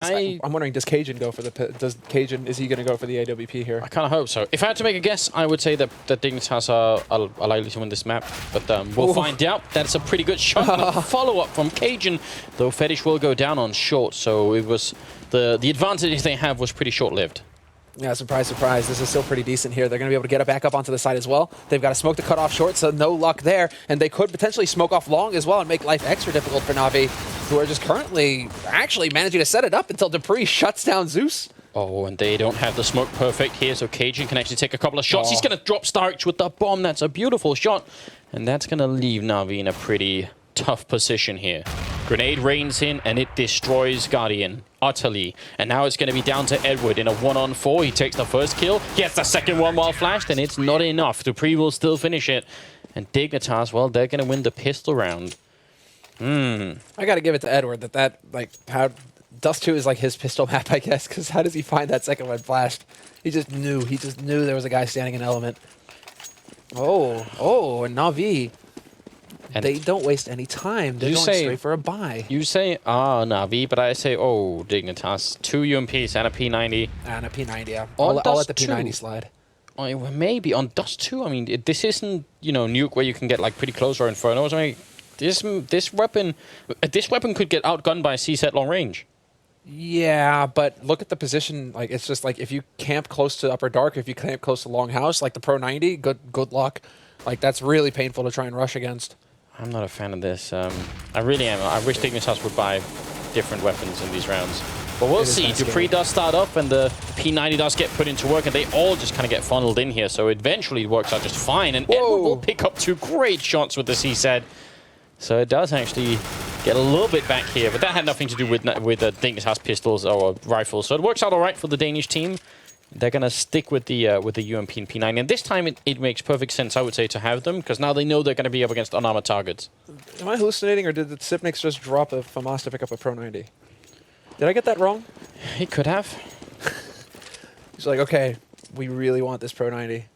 I'm wondering, does Cajun go for the is he going to go for the AWP here? I kind of hope so. If I had to make a guess, I would say that Dignitas are likely to win this map, but we'll find out. That's a pretty good shot. Follow-up from Cajun, though Fetish will go down on short, so it was the advantage they have was pretty short-lived. Yeah, surprise, surprise. This is still pretty decent here. They're going to be able to get it back up onto the side as well. They've got to smoke the cut off short, so no luck there. And they could potentially smoke off long as well and make life extra difficult for NaVi, who are just currently actually managing to set it up until Dupree shuts down Zeus. Oh, and they don't have the smoke perfect here, so Cajun can actually take a couple of shots. He's going to drop Starch with the bomb. That's a beautiful shot. And that's going to leave NaVi in a pretty tough position here. Grenade rains in, and it destroys Guardian utterly. And now it's going to be down to Edward in a 1-on-4. He takes the first kill, gets the second one while flashed, and it's not enough. Dupree will still finish it. And Dignitas, well, they're going to win the pistol round. I got to give it to Edward how Dust 2 is like his pistol map, I guess, because how does he find that second one flashed? He just knew there was a guy standing in Element. Oh, and NaVi. And they don't waste any time. They're going straight for a buy. You say, NaVi, but I say, Dignitas. 2 UMPs and a P90. And a P90, yeah. I'll let the P90 slide. Maybe on Dust 2. I mean, this isn't, Nuke where you can get like pretty close or Infernos. I mean, this weapon could get outgunned by a C-set long range. Yeah, but look at the position. Like, it's just like if you camp close to Upper Dark, if you camp close to Longhouse, like the Pro 90, good luck. Like, that's really painful to try and rush against. I'm not a fan of this. I really am. I wish Dignitas would buy different weapons in these rounds. But we'll see. Dupree does start up, and the P90 does get put into work, and they all just kind of get funneled in here. So eventually it works out just fine. And Edward will pick up 2 great shots with the C-Set. So it does actually get a little bit back here, but that had nothing to do with Dignitas pistols or rifles. So it works out all right for the Danish team. They're going to stick with the UMP and P90. And this time it makes perfect sense, I would say, to have them, because now they know they're going to be up against unarmored targets. Am I hallucinating, or did the Sipnix just drop a FAMAS to pick up a Pro 90? Did I get that wrong? He could have. He's like, okay, we really want this Pro 90.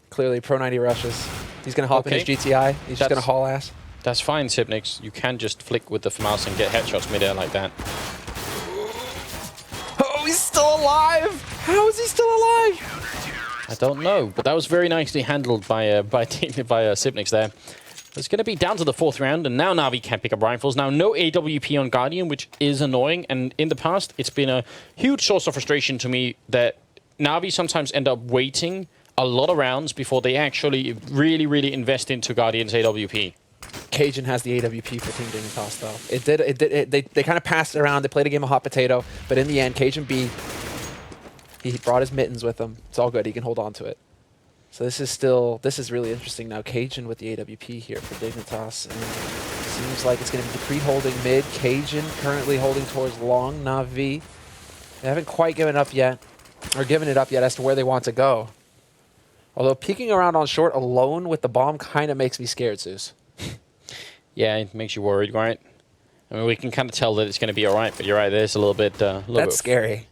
Clearly, Pro 90 rushes. He's going to hop in his GTI. He's just going to haul ass. That's fine, Sipnix. You can just flick with the FAMAS and get headshots midair like that. Oh, he's still alive! How is he still alive? I don't know, but that was very nicely handled by Sipnix there. It's going to be down to the 4th round, and now NaVi can't pick up rifles. Now, no AWP on Guardian, which is annoying, and in the past, it's been a huge source of frustration to me that NaVi sometimes end up waiting a lot of rounds before they actually really invest into Guardian's AWP. Cajun has the AWP for Team Dignitas, though. They kind of passed it around. They played a game of hot potato, but in the end, Cajun B, he brought his mittens with him. It's all good. He can hold on to it. So this is really interesting now. Cajun with the AWP here for Dignitas. And it seems like it's going to be Dupree holding mid. Cajun currently holding towards long. NaVi. They haven't quite given it up yet as to where they want to go. Although peeking around on short alone with the bomb kind of makes me scared, Zeus. Yeah, it makes you worried, right? I mean, we can kind of tell that it's going to be all right, but you're right, there's a little bit... That's scary.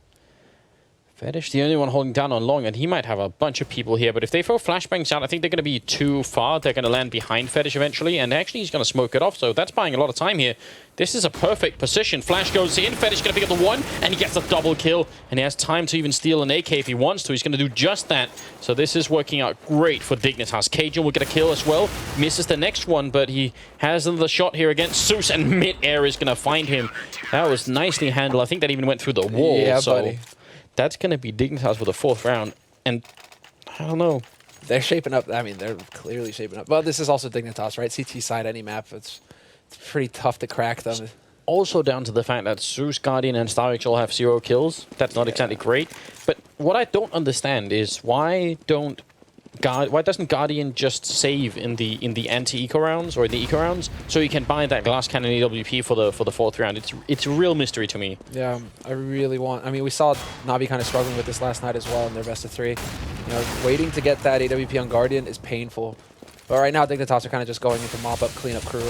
Fetish, the only one holding down on long, and he might have a bunch of people here, but if they throw flashbangs out, I think they're going to be too far. They're going to land behind Fetish eventually, and actually he's going to smoke it off, so that's buying a lot of time here. This is a perfect position. Flash goes in, Fetish going to pick up the 1, and he gets a double kill, and he has time to even steal an AK if he wants to. He's going to do just that, so this is working out great for Dignitas. Cajun will get a kill as well, misses the next one, but he has another shot here against Zeus, and mid-air is going to find him. That was nicely handled. I think that even went through the wall. Yeah, so buddy. That's going to be Dignitas for the 4th round, and I don't know. They're shaping up. I mean, they're clearly shaping up. But this is also Dignitas, right? CT side, any map, it's pretty tough to crack them. Also down to the fact that Zeus, Guardian, and Starix all have 0 kills. That's not exactly great. But what I don't understand is why doesn't Guardian just save in the anti-eco rounds or in the eco rounds so you can buy that glass cannon AWP for the 4th round? It's a real mystery to me. Yeah, I really want. I mean, we saw NaVi kind of struggling with this last night as well in their best of 3. Waiting to get that AWP on Guardian is painful. But right now, Dignitas are kind of just going into mop up, clean up crew.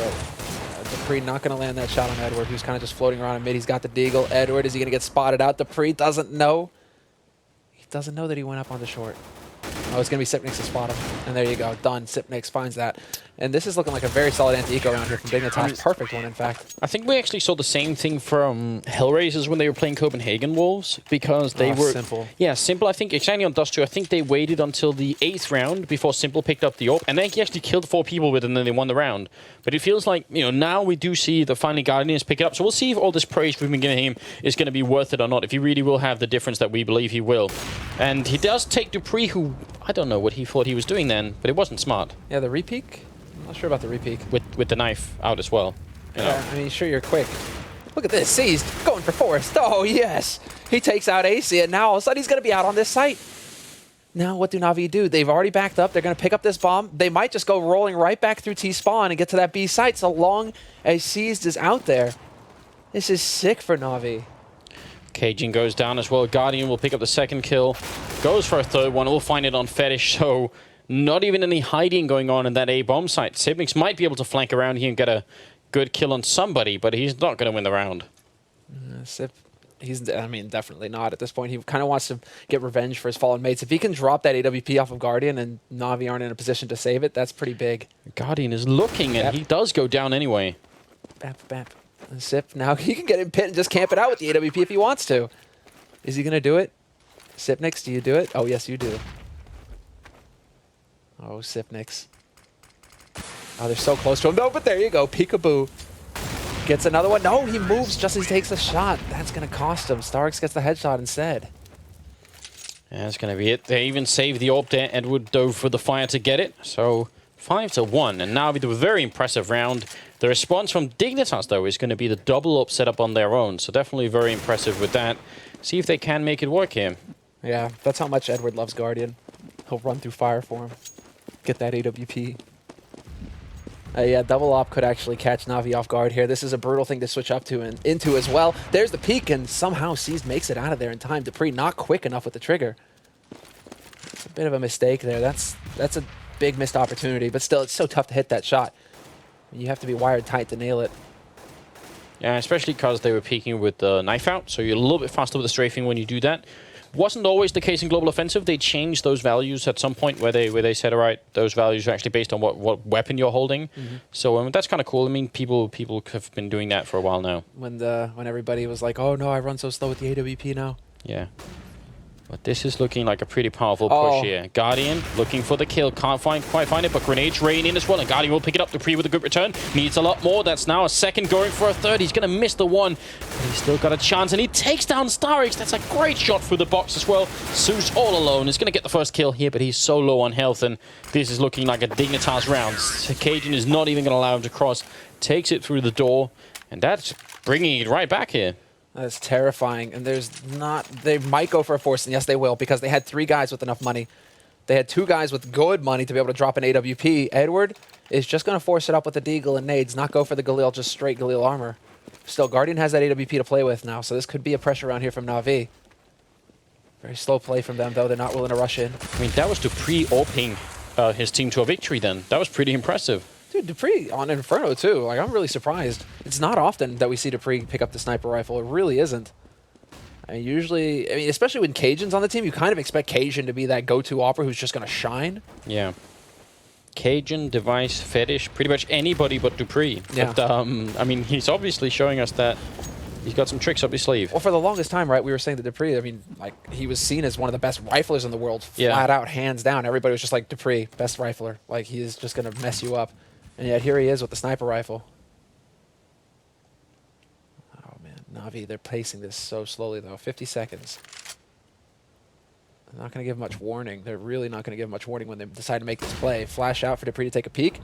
Dupree not going to land that shot on Edward, who's kind of just floating around in mid. He's got the deagle. Edward, is he going to get spotted out? Dupree doesn't know. He doesn't know that he went up on the short. Oh, it's going to be Sipnix's spot him. And there you go. Done. Sipnix finds that. And this is looking like a very solid anti-eco round here from Dignitas. Perfect one, in fact. I think we actually saw the same thing from Hellraisers when they were playing Copenhagen Wolves, because they were... Simple. Yeah, Simple, I think, exactly on Dust 2, I think they waited until the 8th round before Simple picked up the AWP, and then he actually killed 4 people with it, and then they won the round. But it feels like, you know, now we do see the finally Guardians pick it up, so we'll see if all this praise we've been giving him is going to be worth it or not, if he really will have the difference that we believe he will. And he does take Dupree, who, I don't know what he thought he was doing then, but it wasn't smart. Yeah, the repeak? I'm not sure about the repeak. With the knife out as well. You know? Yeah, I mean, sure, you're quick. Look at this. Seized. Going for Forrest. Oh, yes. He takes out AC, and now all of a sudden he's going to be out on this site. Now what do NaVi do? They've already backed up. They're going to pick up this bomb. They might just go rolling right back through T-spawn and get to that B site so long as Seized is out there. This is sick for NaVi. Cajun goes down as well. Guardian will pick up the 2nd kill. Goes for a 3rd one. We'll find it on Fetish, so not even any hiding going on in that A-bomb site. Sipnix might be able to flank around here and get a good kill on somebody, but he's not going to win the round. Sip, I mean, definitely not at this point. He kind of wants to get revenge for his fallen mates. If he can drop that AWP off of Guardian and NaVi aren't in a position to save it, that's pretty big. Guardian is looking, and he does go down anyway. Bap, bap. And Sip, now he can get in pit and just camp it out with the AWP if he wants to. Is he going to do it? Sipnix, do you do it? Oh, yes, you do. Oh, Sipnix. Oh, they're so close to him. No, but there you go. Peekaboo. Gets another one. No, he moves just as he takes the shot. That's going to cost him. Starks gets the headshot instead. Yeah, that's going to be it. They even saved the AWP there. Edward dove for the fire to get it. So 5-1. And now we do a very impressive round. The response from Dignitas, though, is going to be the double AWP set up on their own. So definitely very impressive with that. See if they can make it work here. Yeah, that's how much Edward loves Guardian. He'll run through fire for him. Get that AWP. Yeah, double op could actually catch NaVi off guard here. This is a brutal thing to switch up to and into as well. There's the peek, and somehow Seized makes it out of there in time. Dupree not quick enough with the trigger. It's a bit of a mistake there. That's a big missed opportunity, but still, it's so tough to hit that shot. You have to be wired tight to nail it. Yeah, especially because they were peeking with the knife out, so you're a little bit faster with the strafing when you do that. Wasn't always the case in Global Offensive. They changed those values at some point where they said, all right, those values are actually based on what weapon you're holding. So that's kind of cool. I mean, people have been doing that for a while now. When everybody was like, oh no, I run so slow with the AWP now. Yeah. But this is looking like a pretty powerful push here. Guardian looking for the kill. Can't quite find it, but grenades rain in as well. And Guardian will pick it up. Dupree with a good return. Needs a lot more. That's now a 2nd, going for a 3rd. He's going to miss the 1. But he's still got a chance. And he takes down Starix. That's a great shot through the box as well. Zeus all alone is going to get the 1st kill here, but he's so low on health. And this is looking like a Dignitas round. Cajun is not even going to allow him to cross. Takes it through the door. And that's bringing it right back here. That's terrifying, and they might go for a force, and yes, they will, because they had 3 guys with enough money. They had 2 guys with good money to be able to drop an AWP. Edward is just going to force it up with the Deagle and nades, not go for the Galil, just straight Galil armor. Still, Guardian has that AWP to play with now, so this could be a pressure round here from NaVi. Very slow play from them, though. They're not willing to rush in. I mean, that was Dupree AWPing his team to a victory then. That was pretty impressive. Dude, Dupree on Inferno, too. Like, I'm really surprised. It's not often that we see Dupree pick up the sniper rifle. It really isn't. I mean, usually, especially when Cajun's on the team, you kind of expect Cajun to be that go-to opera who's just going to shine. Yeah. Cajun, Device, Fetish, pretty much anybody but Dupree. Yeah. But, I mean, he's obviously showing us that he's got some tricks up his sleeve. Well, for the longest time, right, we were saying that Dupree, I mean, like, he was seen as one of the best riflers in the world. Flat out, hands down. Everybody was just like, Dupree, best rifler. Like, he is just going to mess you up. And yet here he is with the sniper rifle. Oh, man. NaVi, they're pacing this so slowly, though. 50 seconds. They're not going to give much warning. They're really not going to give much warning when they decide to make this play. Flash out for Dupree to take a peek.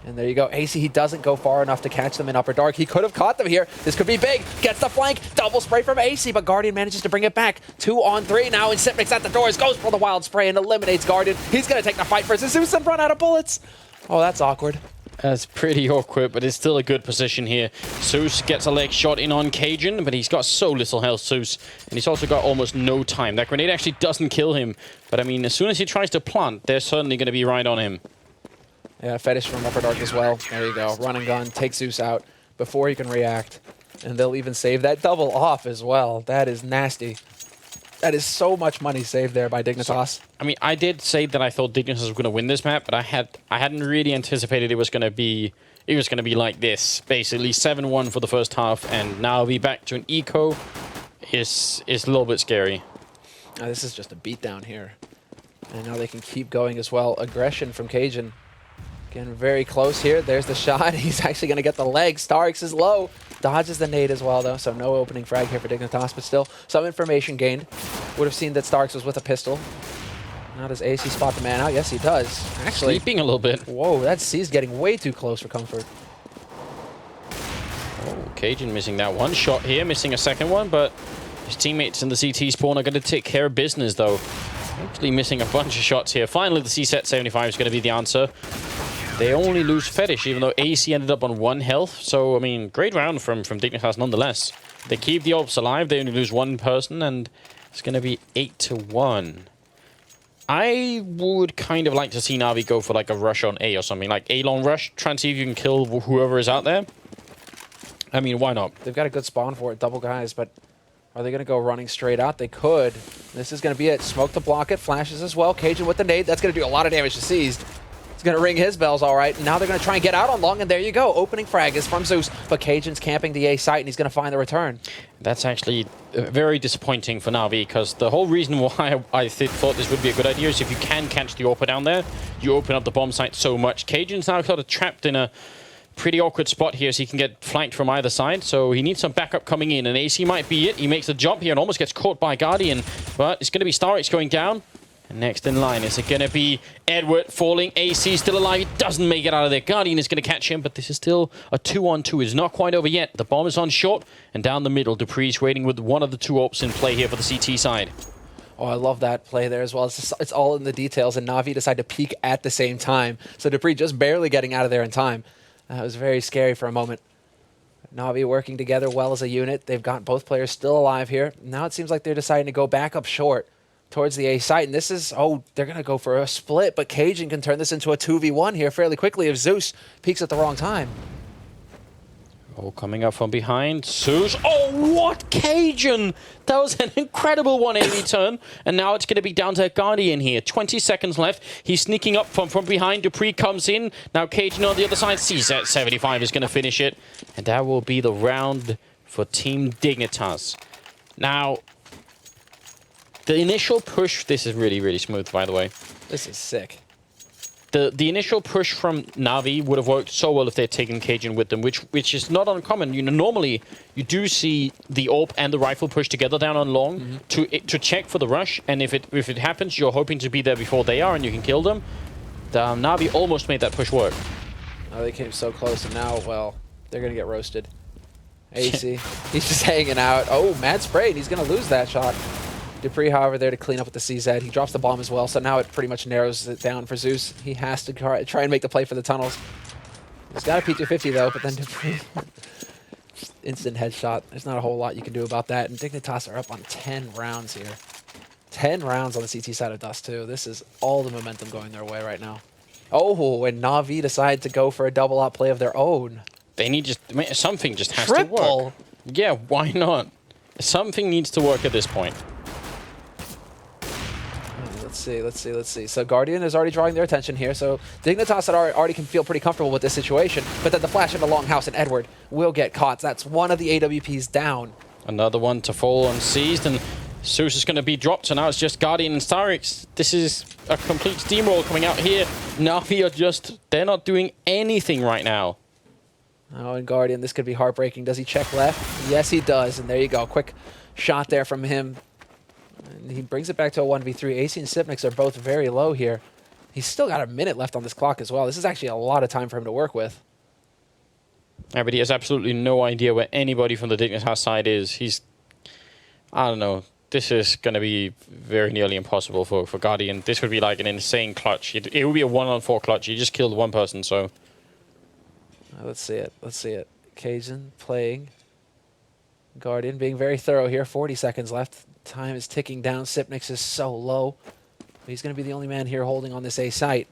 And there you go. AC, he doesn't go far enough to catch them in Upper Dark. He could have caught them here. This could be big. Gets the flank. Double spray from AC, but Guardian manages to bring it back. 2 on 3 now, and Sipnix at the doors. Goes for the wild spray and eliminates Guardian. He's going to take the fight for Zeus and run out of bullets. Oh, that's awkward. That's pretty awkward, but it's still a good position here. Zeus gets a leg shot in on Cajun, but he's got so little health, Zeus. And he's also got almost no time. That grenade actually doesn't kill him. But, I mean, as soon as he tries to plant, they're certainly going to be right on him. Yeah, Fetish from Upper Dark as well. There you go. Run and gun. Take Zeus out before he can react. And they'll even save that double off as well. That is nasty. That is so much money saved there by Dignitas. I mean, I did say that I thought Dignitas was going to win this map, but I hadn't really anticipated it was going to be like this. Basically, 7-1 for the first half, and now we back to an eco is a little bit scary. Now, this is just a beatdown here. And now they can keep going as well. Aggression from Cajun. Getting very close here. There's the shot. He's actually going to get the leg. Starix is low. Dodges the nade as well, though, so no opening frag here for Dignitas, but still some information gained. Would have seen that Starix was with a pistol. Now does AC spot the man out? Yes, he does. Actually, Sleeping a little bit. Whoa, that C's getting way too close for comfort. Oh, Cajun missing that one shot here, missing a second one, but his teammates in the CT spawn are going to take care of business, though. Actually missing a bunch of shots here. Finally, the C-set 75 is going to be the answer. They only lose Fetish, even though AC ended up on 1 health. So, I mean, great round from Dignitas nonetheless. They keep the Alps alive. They only lose 1 person, and it's going to be 8-1. I would kind of like to see NaVi go for like a rush on A or something. Like A-long rush. Try and see if you can kill whoever is out there. I mean, why not? They've got a good spawn for it, double guys, but are they going to go running straight out? They could. This is going to be it. Smoke to block it. Flashes as well. Cajun with the nade. That's going to do a lot of damage to Seized. It's going to ring his bells all right. Now they're going to try and get out on long, and there you go. Opening frag is from Zeus, but Cajun's camping the A site, and he's going to find the return. That's actually very disappointing for NaVi, because the whole reason why I thought this would be a good idea is if you can catch the AWPer down there, you open up the bomb site so much. Cajun's now sort of trapped in a pretty awkward spot here, so he can get flanked from either side, so he needs some backup coming in, and AC might be it. He makes the jump here and almost gets caught by Guardian, but it's going to be Starix going down. And next in line, is it going to be Edward falling? AC still alive. He doesn't make it out of there. Guardian is going to catch him, but this is still a 2-on-2. It's not quite over yet. The bomb is on short, and down the middle, Dupree's waiting with one of the 2 AWPs in play here for the CT side. Oh, I love that play there as well. It's all in the details, and NaVi decide to peek at the same time. So Dupree just barely getting out of there in time. That was very scary for a moment. NaVi working together well as a unit. They've got both players still alive here. Now it seems like they're deciding to go back up short towards the A site, and this is, oh, they're going to go for a split, but Cajun can turn this into a 2v1 here fairly quickly if Zeus peeks at the wrong time. Oh, coming up from behind, Zeus. Oh, what Cajun! That was an incredible 180 turn, and now it's going to be down to Guardian here. 20 seconds left. He's sneaking up from behind. Dupree comes in. Now Cajun on the other side. C-set 75 is going to finish it, and that will be the round for Team Dignitas. Now, the initial push, this is really, really smooth, by the way. This is sick. The initial push from NaVi would have worked so well if they had taken Cajun with them, which is not uncommon. You know, normally you do see the AWP and the rifle push together down on long to check for the rush, and if it happens, you're hoping to be there before they are, and you can kill them. NaVi almost made that push work. Oh, they came so close, and now, well, they're gonna get roasted. AC, he's just hanging out. Oh, mad spray, and he's gonna lose that shot. Dupree, however, there to clean up with the CZ. He drops the bomb as well, so now it pretty much narrows it down for Zeus. He has to try and make the play for the tunnels. He's got a P250, though, but then Dupree... instant headshot. There's not a whole lot you can do about that, and Dignitas are up on 10 rounds here. 10 rounds on the CT side of Dust, too. This is all the momentum going their way right now. Oh, and NaVi decide to go for a double-out play of their own. They need something just has Triple. to work. Yeah, why not? Something needs to work at this point. Let's see. So Guardian is already drawing their attention here. So Dignitas already can feel pretty comfortable with this situation. But then the flash into Longhouse, and Edward will get caught. That's one of the AWPs down. Another one to fall unseized, and Zeus is going to be dropped. So now it's just Guardian and Starix. This is a complete steamroll coming out here. NaVi are they're not doing anything right now. Oh, and Guardian, this could be heartbreaking. Does he check left? Yes, he does. And there you go. Quick shot there from him. And he brings it back to a 1v3. AC and Sipnix are both very low here. He's still got a minute left on this clock as well. This is actually a lot of time for him to work with. Yeah, but he has absolutely no idea where anybody from the Dignitas side is. I don't know. This is going to be very nearly impossible for Guardian. This would be like an insane clutch. It would be a 1-on-4 clutch. You just killed one person, so... Let's see it. Cajun playing. Guardian being very thorough here. 40 seconds left. Time is ticking down. Sipnix is so low. He's going to be the only man here holding on this A site.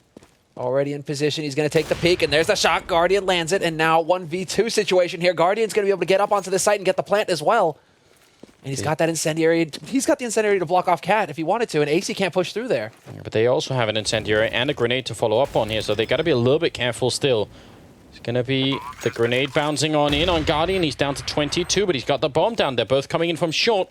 Already in position. He's going to take the peek, and there's the shot. Guardian lands it, and now 1v2 situation here. Guardian's going to be able to get up onto the site and get the plant as well. And he's got that incendiary. He's got the incendiary to block off Cat if he wanted to, and AC can't push through there. But they also have an incendiary and a grenade to follow up on here, so they got to be a little bit careful still. It's going to be the grenade bouncing on Guardian. He's down to 22, but he's got the bomb down. They're both coming in from short.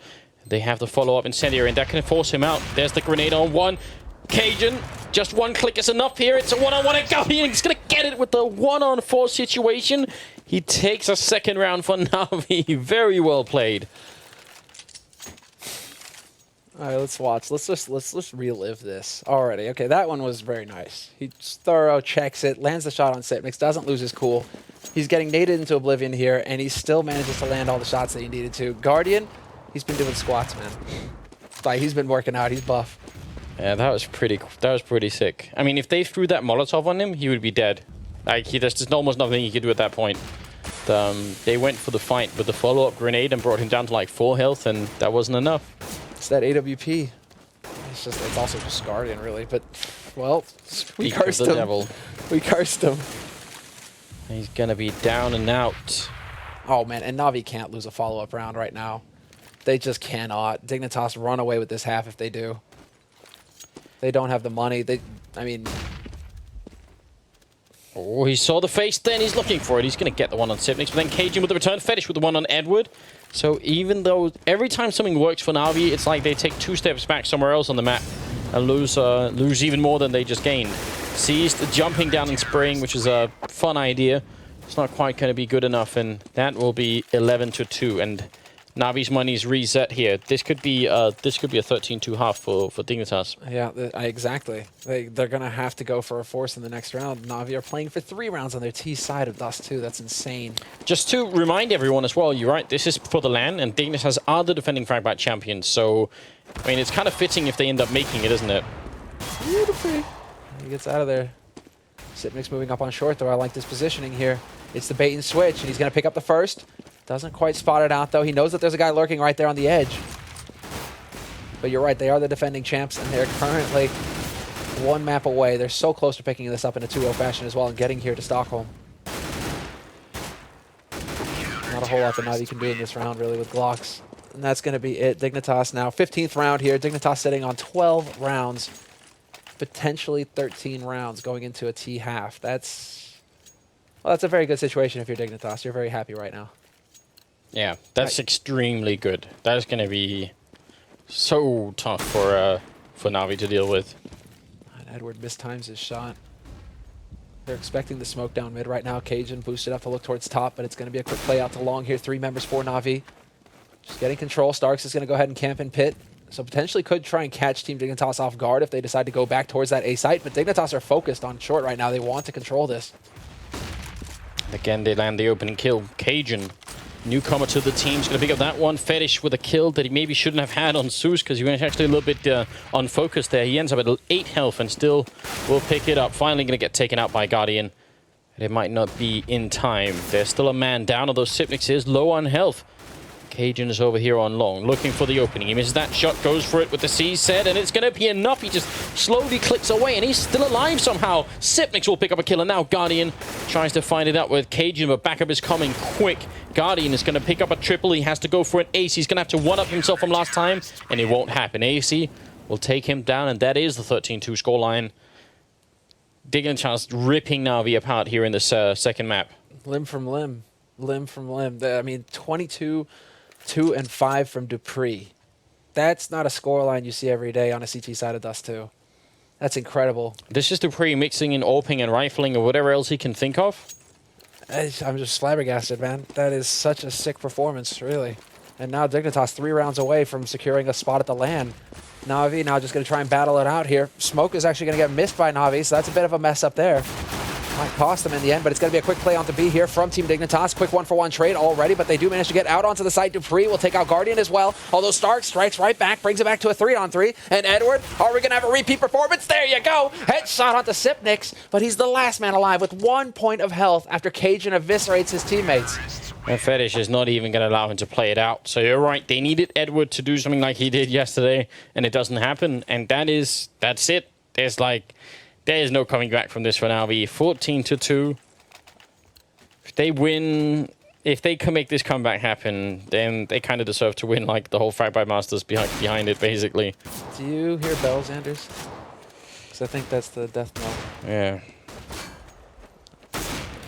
They have the follow-up incendiary, and that can force him out. There's the grenade on one. Cajun, just one click is enough here. It's a one-on-one at Guardian. He's going to get it with the 1-on-4 situation. He takes a second round for NaVi. Very well played. All right, let's watch. Let's just relive this already. Okay, that one was very nice. He's thorough, checks it, lands the shot on Sipnix, doesn't lose his cool. He's getting naded into oblivion here, and he still manages to land all the shots that he needed to. Guardian, he's been doing squats, man. Like, he's been working out. He's buff. Yeah, that was pretty sick. I mean, if they threw that Molotov on him, he would be dead. Like, there's just almost nothing he could do at that point. They went for the fight with the follow-up grenade and brought him down to like 4 health, and that wasn't enough. It's that AWP. It's also just Guardian, really. But, well, we cursed him. Devil. We cursed him. He's going to be down and out. Oh, man, and NaVi can't lose a follow-up round right now. They just cannot. Dignitas run away with this half if they do. They don't have the money. I mean... Oh, he saw the face then. He's looking for it. He's going to get the one on Sipnix, but then Cajun with the return. Fetish with the one on Edward. So even though every time something works for NaVi, it's like they take 2 steps back somewhere else on the map and lose even more than they just gained. Seized jumping down and spraying, which is a fun idea. It's not quite going to be good enough, and that will be 11-2. And NaVi's money's reset here. This could be a 13-2 half for Dignitas. Yeah, exactly. They're going to have to go for a force in the next round. NaVi are playing for 3 rounds on their T side of Dust 2. That's insane. Just to remind everyone as well, you're right, this is for the LAN, and Dignitas are the defending Fragbite champions. So, I mean, it's kind of fitting if they end up making it, isn't it? Beautiful. He gets out of there. Sipnix moving up on short, though. I like this positioning here. It's the bait and switch, and he's going to pick up the first. Doesn't quite spot it out, though. He knows that there's a guy lurking right there on the edge. But you're right, they are the defending champs, and they're currently 1 map away. They're so close to picking this up in a 2-0 fashion as well and getting here to Stockholm. Not a whole lot that NaVi can do in this round, really, with Glocks. And that's going to be it. Dignitas now, 15th round here. Dignitas sitting on 12 rounds, potentially 13 rounds going into a T half. That's a very good situation if you're Dignitas. You're very happy right now. Yeah, that's extremely good. That is going to be so tough for NaVi to deal with. And Edward mistimes his shot. They're expecting the smoke down mid right now. Cajun boosted up to look towards top, but it's going to be a quick play out to long here. 3 members for NaVi. Just getting control. Starks is going to go ahead and camp in pit. So potentially could try and catch Team Dignitas off guard if they decide to go back towards that A site. But Dignitas are focused on short right now. They want to control this. Again, they land the opening kill. Cajun, newcomer to the team, is going to pick up that one. Fetish with a kill that he maybe shouldn't have had on Zeus because he was actually a little bit unfocused there. He ends up at 8 health and still will pick it up. Finally going to get taken out by Guardian. It might not be in time. There's still a man down, although Sipnix is low on health. Cajun is over here on long, looking for the opening. He misses that shot, goes for it with the C set, and it's going to be enough. He just slowly clicks away, and he's still alive somehow. Sipnix will pick up a kill, and now Guardian tries to find it out with Cajun, but backup is coming quick. Guardian is going to pick up a triple. He has to go for an ace. He's going to have to one-up himself from last time, and it won't happen. AC will take him down, and that is the 13-2 scoreline. Dignitas ripping NaVi apart here in this second map. Limb from limb. Limb from limb. I mean, 22... 2 and 5 from Dupree. That's not a scoreline you see every day on a CT side of Dust 2. That's incredible. This is Dupree mixing in AWPing and rifling or whatever else he can think of. I'm just flabbergasted, man. That is such a sick performance, really. And now Dignitas 3 rounds away from securing a spot at the LAN. NaVi now just going to try and battle it out here. Smoke is actually going to get missed by NaVi, so that's a bit of a mess up there. Might cost them in the end, but it's going to be a quick play onto B here from Team Dignitas. Quick 1-for-1 trade already, but they do manage to get out onto the site. Dupree will take out Guardian as well, although Stark strikes right back, brings it back to a 3-on-3. And Edward, are we going to have a repeat performance? There you go! Headshot onto Sipnix, but he's the last man alive with 1 point of health after Cajun eviscerates his teammates. And Fetish is not even going to allow him to play it out. So you're right, they needed Edward to do something like he did yesterday, and it doesn't happen. And that's it. There is no coming back from this for NaVi. 14-2. If they win if they can make this comeback happen, then they kind of deserve to win, like, the whole Fragbite Masters behind it, basically. Do you hear bells, Anders? Because I think that's the death knell. Yeah.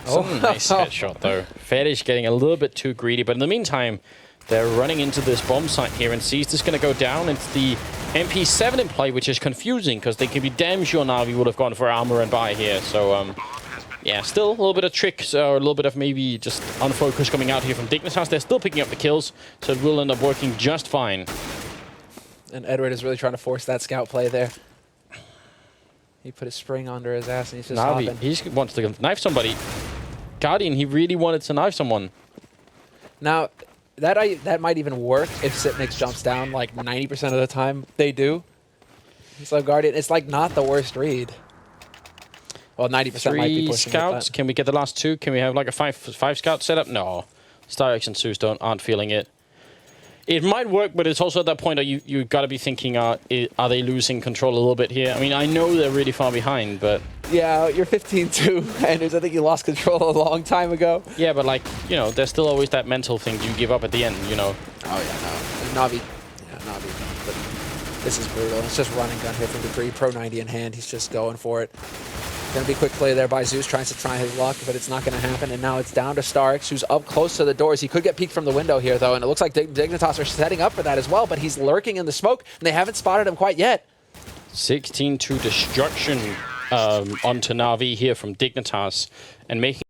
Oh, Nice headshot, though. Fetish getting a little bit too greedy, but in the meantime, they're running into this bomb site here, and C's just going to go down. It's the MP7 in play, which is confusing, because they can be damn sure NaVi would have gone for armor and buy here, so... yeah, still a little bit of tricks, or a little bit of maybe just unfocus coming out here from Dignitas. They're still picking up the kills, so it will end up working just fine. And Edward is really trying to force that scout play there. He put his spring under his ass, and he's just NaVi, hopping. he just wants to knife somebody. Guardian, he really wanted to knife someone. Now, that might even work if Sipnix jumps down like 90% of the time they do. So Guardian, it's like not the worst read. Well, 90% might be Three pushing scouts. it, Can we get the last two? Can we have like a five scout setup? No. Starix and Zeus aren't feeling it. It might work, but it's also at that point that you got to be thinking, are they losing control a little bit here? I mean, I know they're really far behind, but... Yeah, you're 15-2, Anders. I think you lost control a long time ago. Yeah, but like, you know, there's still always that mental thing. Do you give up at the end, you know? Oh, yeah, no. NaVi. Yeah, NaVi. But this is brutal. It's just run and gun here from Degree. Pro 90 in hand. He's just going for it. Going to be a quick play there by Zeus, trying to try his luck, but it's not going to happen. And now it's down to Starix, who's up close to the doors. He could get peeked from the window here, though, and it looks like Dignitas are setting up for that as well, but he's lurking in the smoke, and they haven't spotted him quite yet. 16-2 destruction onto NaVi here from Dignitas, and making